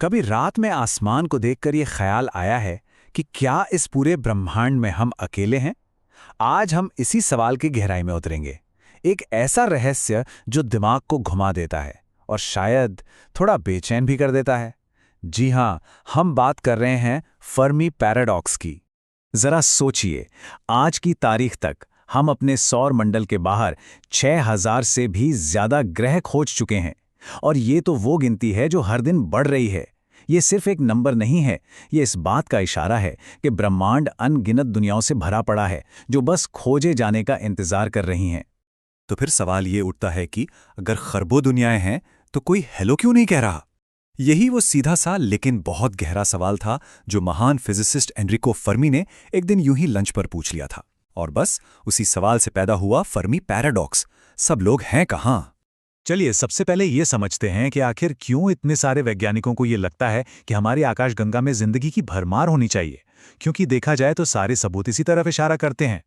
कभी रात में आसमान को देखकर ये ख्याल आया है कि क्या इस पूरे ब्रह्मांड में हम अकेले हैं? आज हम इसी सवाल की गहराई में उतरेंगे। एक ऐसा रहस्य जो दिमाग को घुमा देता है और शायद थोड़ा बेचैन भी कर देता है। जी हाँ, हम बात कर रहे हैं फर्मी पैराडॉक्स की। जरा सोचिए, आज की तारीख तक हम अपने सौर मंडल के बाहर 6000 से भी ज्यादा ग्रह खोज चुके हैं। और ये तो वो गिनती है जो हर दिन बढ़ रही है। ये सिर्फ एक नंबर नहीं है, ये इस बात का इशारा है कि ब्रह्मांड अनगिनत दुनियाओं से भरा पड़ा है जो बस खोजे जाने का इंतजार कर रही हैं। तो फिर सवाल ये उठता है कि अगर खरबों दुनियाएं हैं तो कोई हेलो क्यों नहीं कह रहा? यही वो सीधा सा लेकिन बहुत गहरा सवाल था जो महान फिजिसिस्ट एनरिको फर्मी ने एक दिन यूं ही लंच पर पूछ लिया था। और बस उसी सवाल से पैदा हुआ फर्मी पैराडॉक्स। सब लोग हैं कहां? चलिए सबसे पहले ये समझते हैं कि आखिर क्यों इतने सारे वैज्ञानिकों को ये लगता है कि हमारी आकाशगंगा में जिंदगी की भरमार होनी चाहिए। क्योंकि देखा जाए तो सारे सबूत इसी तरफ इशारा करते हैं।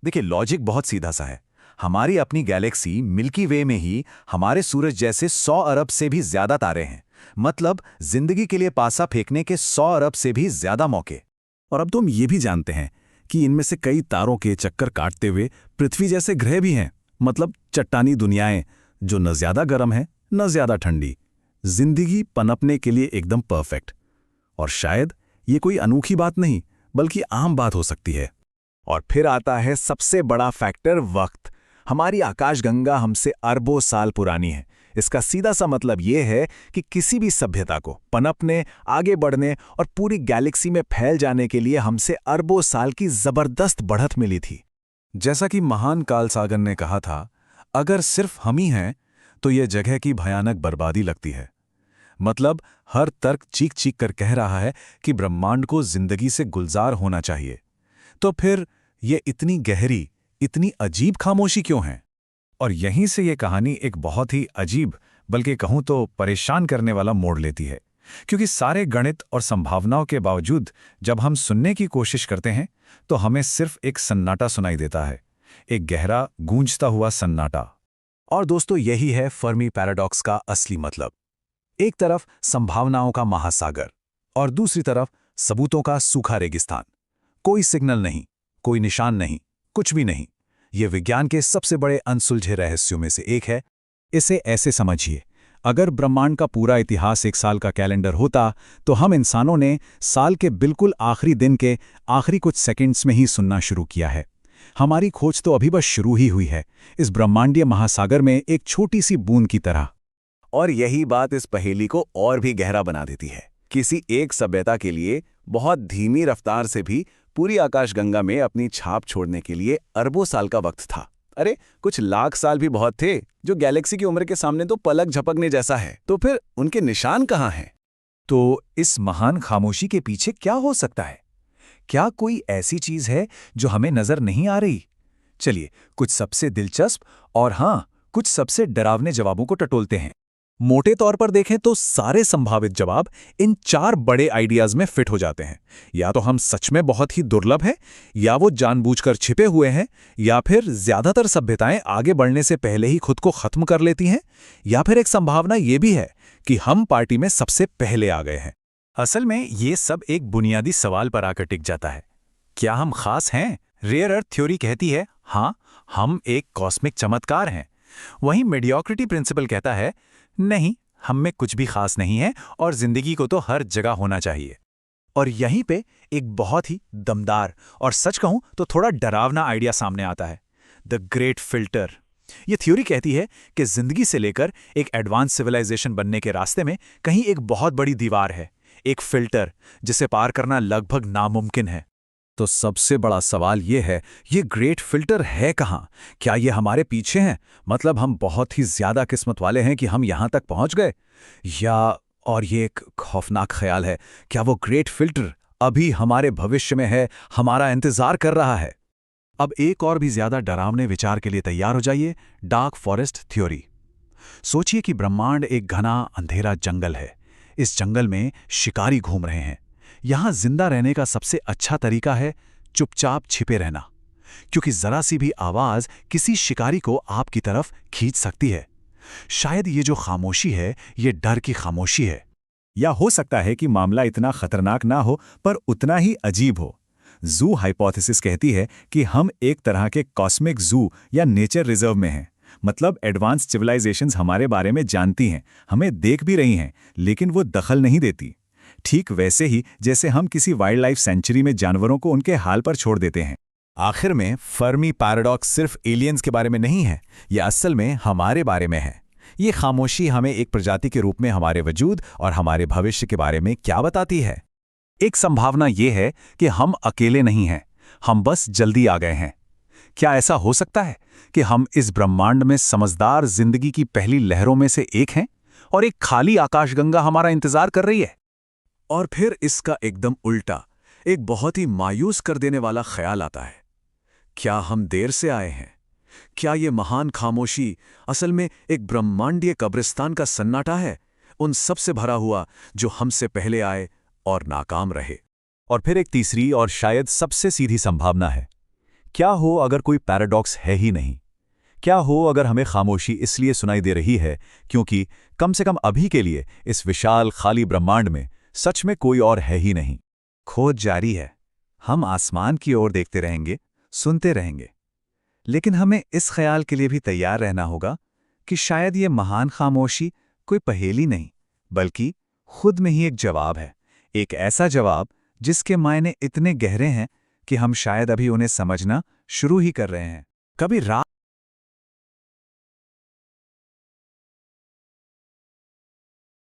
देखिए, लॉजिक बहुत सीधा सा है। हमारी अपनी गैलेक्सी मिल्की वे में ही हमारे सूरज जैसे 100 अरब से भी ज्यादा तारे हैं। मतलब जिंदगी के लिए पासा फेंकने के 100 अरब से भी ज्यादा मौके। और अब तो हम ये भी जानते हैं कि इनमें से कई तारों के चक्कर काटते हुए पृथ्वी जैसे ग्रह भी हैं। मतलब चट्टानी दुनियाएं जो न ज्यादा गर्म है न ज्यादा ठंडी, जिंदगी पनपने के लिए एकदम परफेक्ट। और शायद ये कोई अनोखी बात नहीं बल्कि आम बात हो सकती है। और फिर आता है सबसे बड़ा फैक्टर, वक्त। हमारी आकाशगंगा हमसे अरबों साल पुरानी है। इसका सीधा सा मतलब यह है कि किसी भी सभ्यता को पनपने, आगे बढ़ने और पूरी गैलेक्सी में फैल जाने के लिए हमसे अरबों साल की जबरदस्त बढ़त मिली थी। जैसा कि महान कार्ल सागन ने कहा था, अगर सिर्फ हम ही हैं तो यह जगह की भयानक बर्बादी लगती है। मतलब हर तर्क चीख चीख कर कह रहा है कि ब्रह्मांड को जिंदगी से गुलजार होना चाहिए। तो फिर यह इतनी गहरी, इतनी अजीब खामोशी क्यों है? और यहीं से यह कहानी एक बहुत ही अजीब, बल्कि कहूं तो परेशान करने वाला मोड़ लेती है। क्योंकि सारे गणित और संभावनाओं के बावजूद जब हम सुनने की कोशिश करते हैं तो हमें सिर्फ एक सन्नाटा सुनाई देता है, एक गहरा गूंजता हुआ सन्नाटा। और दोस्तों, यही है फर्मी पैराडॉक्स का असली मतलब। एक तरफ संभावनाओं का महासागर और दूसरी तरफ सबूतों का सूखा रेगिस्तान। कोई सिग्नल नहीं, कोई निशान नहीं, कुछ भी नहीं। ये विज्ञान के सबसे बड़े अनसुलझे रहस्यों में से एक है। इसे ऐसे समझिए, अगर ब्रह्मांड का पूरा इतिहास एक साल का कैलेंडर होता तो हम इंसानों ने साल के बिल्कुल आखिरी दिन के आखिरी कुछ सेकंड्स में ही सुनना शुरू किया है। हमारी खोज तो अभी बस शुरू ही हुई है, इस ब्रह्मांडीय महासागर में एक छोटी सी बूंद की तरह। और यही बात इस पहेली को और भी गहरा बना देती है। किसी एक सभ्यता के लिए बहुत धीमी रफ्तार से भी पूरी आकाशगंगा में अपनी छाप छोड़ने के लिए अरबों साल का वक्त था। अरे कुछ लाख साल भी बहुत थे, जो गैलेक्सी की उम्र के सामने तो पलक झपकने जैसा है। तो फिर उनके निशान कहाँ हैं? तो इस महान खामोशी के पीछे क्या हो सकता है? क्या कोई ऐसी चीज है जो हमें नजर नहीं आ रही? चलिए कुछ सबसे दिलचस्प और हाँ, कुछ सबसे डरावने जवाबों को टटोलते हैं। मोटे तौर पर देखें तो सारे संभावित जवाब इन 4 बड़े आइडियाज में फिट हो जाते हैं। या तो हम सच में बहुत ही दुर्लभ हैं, या वो जानबूझकर छिपे हुए हैं, या फिर ज्यादातर सभ्यताएं आगे बढ़ने से पहले ही खुद को खत्म कर लेती हैं, या फिर एक संभावना ये भी है कि हम पार्टी में सबसे पहले आ गए हैं। असल में ये सब एक बुनियादी सवाल पर आकर टिक जाता है। क्या हम खास हैं? रेयर अर्थ थ्योरी कहती है हाँ, हम एक कॉस्मिक चमत्कार हैं। वहीं मेडियोक्रिटी प्रिंसिपल कहता है नहीं, हम में कुछ भी खास नहीं है और जिंदगी को तो हर जगह होना चाहिए। और यहीं पे एक बहुत ही दमदार और सच कहूं तो थोड़ा डरावना आइडिया सामने आता है, द ग्रेट फिल्टर। ये थ्योरी कहती है कि जिंदगी से लेकर एक एडवांस सिविलाइजेशन बनने के रास्ते में कहीं एक बहुत बड़ी दीवार है, एक फिल्टर जिसे पार करना लगभग नामुमकिन है। तो सबसे बड़ा सवाल ये है, ये ग्रेट फिल्टर है कहाँ? क्या ये हमारे पीछे हैं? मतलब हम बहुत ही ज्यादा किस्मत वाले हैं कि हम यहां तक पहुंच गए? या और ये एक खौफनाक ख्याल है, क्या वो ग्रेट फिल्टर अभी हमारे भविष्य में है, हमारा इंतजार कर रहा है? अब एक और भी ज्यादा डरावने विचार के लिए तैयार हो जाइए, डार्क फॉरेस्ट थ्योरी। सोचिए कि ब्रह्मांड एक घना अंधेरा जंगल है। इस जंगल में शिकारी घूम रहे हैं। यहां जिंदा रहने का सबसे अच्छा तरीका है चुपचाप छिपे रहना, क्योंकि जरा सी भी आवाज किसी शिकारी को आपकी तरफ खींच सकती है। शायद ये जो खामोशी है, ये डर की खामोशी है। या हो सकता है कि मामला इतना खतरनाक ना हो पर उतना ही अजीब हो। जू हाइपोथेसिस कहती है कि हम एक तरह के कॉस्मिक जू या नेचर रिजर्व में हैं। मतलब एडवांस सिविलाइजेशंस हमारे बारे में जानती हैं, हमें देख भी रही हैं, लेकिन वो दखल नहीं देती। ठीक वैसे ही जैसे हम किसी वाइल्ड लाइफ सेंचुरी में जानवरों को उनके हाल पर छोड़ देते हैं। आखिर में फर्मी पैराडॉक्स सिर्फ एलियंस के बारे में नहीं है, ये असल में हमारे बारे में है। ये खामोशी हमें एक प्रजाति के रूप में हमारे वजूद और हमारे भविष्य के बारे में क्या बताती है? एक संभावना ये है कि हम अकेले नहीं हैं, हम बस जल्दी आ गए हैं। क्या ऐसा हो सकता है कि हम इस ब्रह्मांड में समझदार जिंदगी की पहली लहरों में से एक हैं और एक खाली आकाशगंगा हमारा इंतजार कर रही है? और फिर इसका एकदम उल्टा, एक बहुत ही मायूस कर देने वाला ख्याल आता है। क्या हम देर से आए हैं? क्या ये महान खामोशी असल में एक ब्रह्मांडीय कब्रिस्तान का सन्नाटा है, उन सब से भरा हुआ जो हमसे पहले आए और नाकाम रहे? और फिर एक तीसरी और शायद सबसे सीधी संभावना है, क्या हो अगर कोई पैराडॉक्स है ही नहीं? क्या हो अगर हमें खामोशी इसलिए सुनाई दे रही है क्योंकि कम से कम अभी के लिए इस विशाल खाली ब्रह्मांड में सच में कोई और है ही नहीं? खोज जारी है। हम आसमान की ओर देखते रहेंगे, सुनते रहेंगे, लेकिन हमें इस ख्याल के लिए भी तैयार रहना होगा कि शायद ये महान खामोशी कोई पहेली नहीं, बल्कि खुद में ही एक जवाब है। एक ऐसा जवाब जिसके मायने इतने गहरे हैं कि हम शायद अभी उन्हें समझना शुरू ही कर रहे हैं। कभी रात